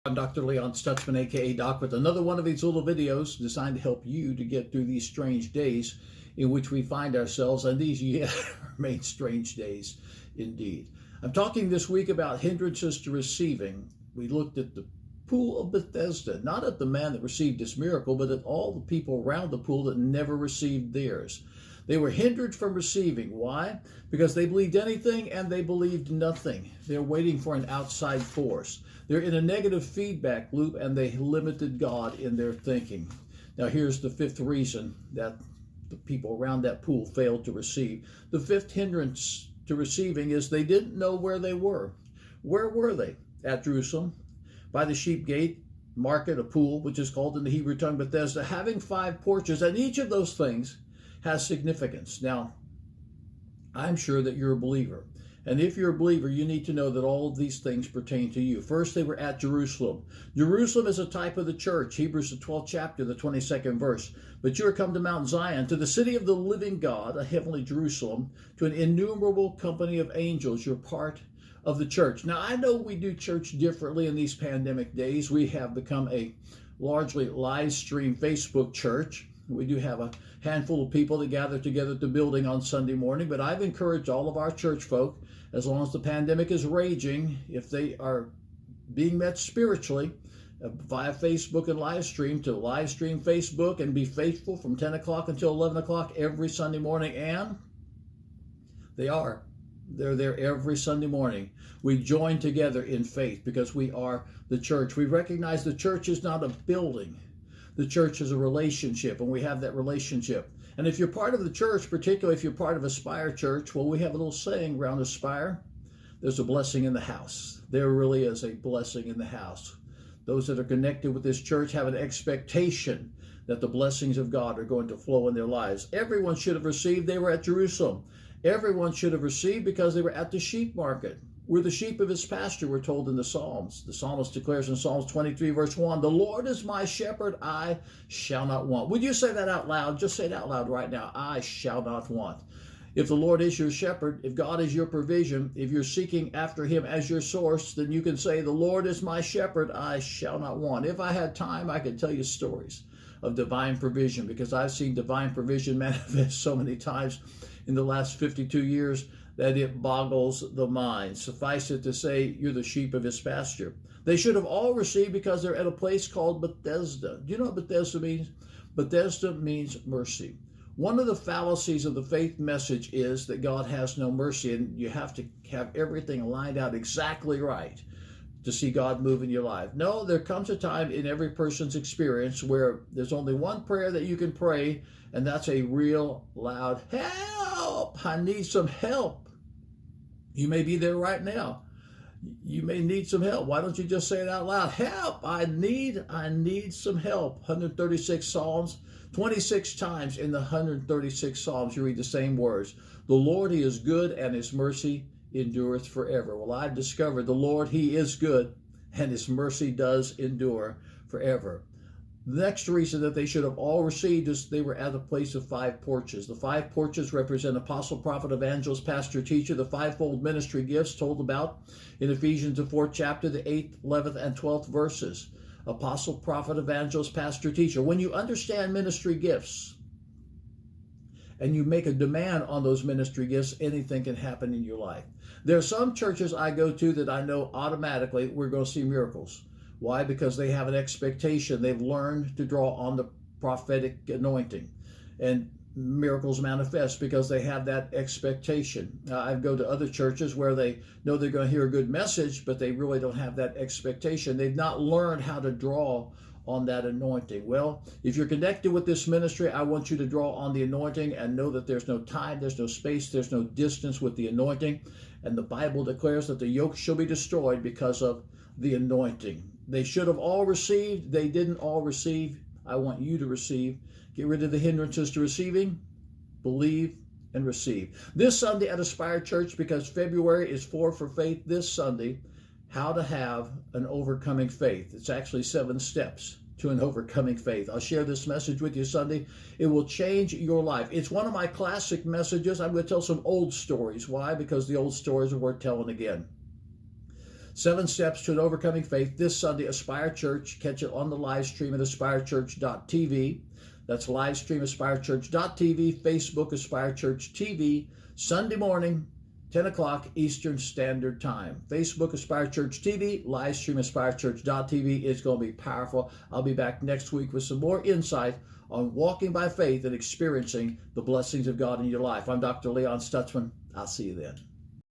I'm Dr. Leon Stutzman, aka Doc, with another one of these little videos designed to help you to get through these strange days in which we find ourselves, and these remain strange days indeed. I'm talking this week about hindrances to receiving. We looked at the pool of Bethesda, not at the man that received his miracle, but at all the people around the pool that never received theirs. They were hindered from receiving. Why? Because they believed anything and they believed nothing. They're waiting for an outside force. They're in a negative feedback loop and they limited God in their thinking. Now here's the fifth reason that the people around that pool failed to receive. The fifth hindrance to receiving is they didn't know where they were. Where were they? At Jerusalem, by the sheep gate, market, a pool, which is called in the Hebrew tongue Bethesda, having 5 porches, and each of those things has significance. Now, I'm sure that you're a believer. And if you're a believer, you need to know that all of these things pertain to you. First, they were at Jerusalem. Jerusalem is a type of the church. Hebrews, the 12th chapter, the 22nd verse. But you are come to Mount Zion, to the city of the living God, a heavenly Jerusalem, to an innumerable company of angels. You're part of the church. Now, I know we do church differently in these pandemic days. We have become a largely live stream Facebook church. We do have a handful of people that gather together at the building on Sunday morning, but I've encouraged all of our church folk, as long as the pandemic is raging, if they are being met spiritually via Facebook and live stream, to live stream Facebook and be faithful from 10 o'clock until 11 o'clock every Sunday morning. And they're there every Sunday morning. We join together in faith because we are the church. We recognize the church is not a building. The church is a relationship, and we have that relationship. And if you're part of the church, particularly if you're part of Aspire Church, well, we have a little saying around Aspire: there's a blessing in the house. There really is a blessing in the house. Those that are connected with this church have an expectation that the blessings of God are going to flow in their lives. Everyone should have received. They were at Jerusalem. Everyone should have received because they were at the sheep market. We're the sheep of his pasture, we're told in the Psalms. The psalmist declares in Psalms 23, verse 1, "The Lord is my shepherd, I shall not want." Would you say that out loud? Just say it out loud right now. I shall not want. If the Lord is your shepherd, if God is your provision, if you're seeking after him as your source, then you can say, "The Lord is my shepherd, I shall not want." If I had time, I could tell you stories of divine provision, because I've seen divine provision manifest so many times in the last 52 years that it boggles the mind. Suffice it to say, you're the sheep of his pasture. They should have all received because they're at a place called Bethesda. Do you know what Bethesda means? Bethesda means mercy. One of the fallacies of the faith message is that God has no mercy, and you have to have everything lined out exactly right to see God move in your life. No, there comes a time in every person's experience where there's only one prayer that you can pray, and that's a real loud, "Help! I need some help." You may be there right now. You may need some help. Why don't you just say it out loud? "Help! I need some help." 136 Psalms, 26 times in the 136 Psalms you read the same words. The Lord, he is good, and his mercy endureth forever. Well, I've discovered the Lord, he is good, and his mercy does endure forever. The next reason that they should have all received is they were at a place of 5 porches. The 5 porches represent apostle, prophet, evangelist, pastor, teacher, the 5-fold ministry gifts told about in Ephesians, the 4th chapter, the 8th, 11th, and 12th verses. Apostle, prophet, evangelist, pastor, teacher. When you understand ministry gifts and you make a demand on those ministry gifts, anything can happen in your life. There are some churches I go to that I know automatically we're going to see miracles. Why? Because they have an expectation. They've learned to draw on the prophetic anointing, and miracles manifest because they have that expectation. I go to other churches where they know they're going to hear a good message, but they really don't have that expectation. They've not learned how to draw on that anointing. Well, if you're connected with this ministry, I want you to draw on the anointing and know that there's no time, there's no space, there's no distance with the anointing. And the Bible declares that the yoke shall be destroyed because of the anointing. They should have all received. They didn't all receive. I want you to receive. Get rid of the hindrances to receiving. Believe and receive. This Sunday at Aspire Church, because February is for faith, this Sunday, how to have an overcoming faith. It's actually 7 steps to an overcoming faith. I'll share this message with you Sunday. It will change your life. It's one of my classic messages. I'm going to tell some old stories. Why? Because the old stories are worth telling again. 7 Steps to an Overcoming Faith this Sunday, Aspire Church. Catch it on the live stream at aspirechurch.tv. That's live stream aspirechurch.tv, Facebook Aspire Church TV, Sunday morning, 10 o'clock Eastern Standard Time. Facebook Aspire Church TV, live stream aspirechurch.tv. It's going to be powerful. I'll be back next week with some more insight on walking by faith and experiencing the blessings of God in your life. I'm Dr. Leon Stutzman. I'll see you then.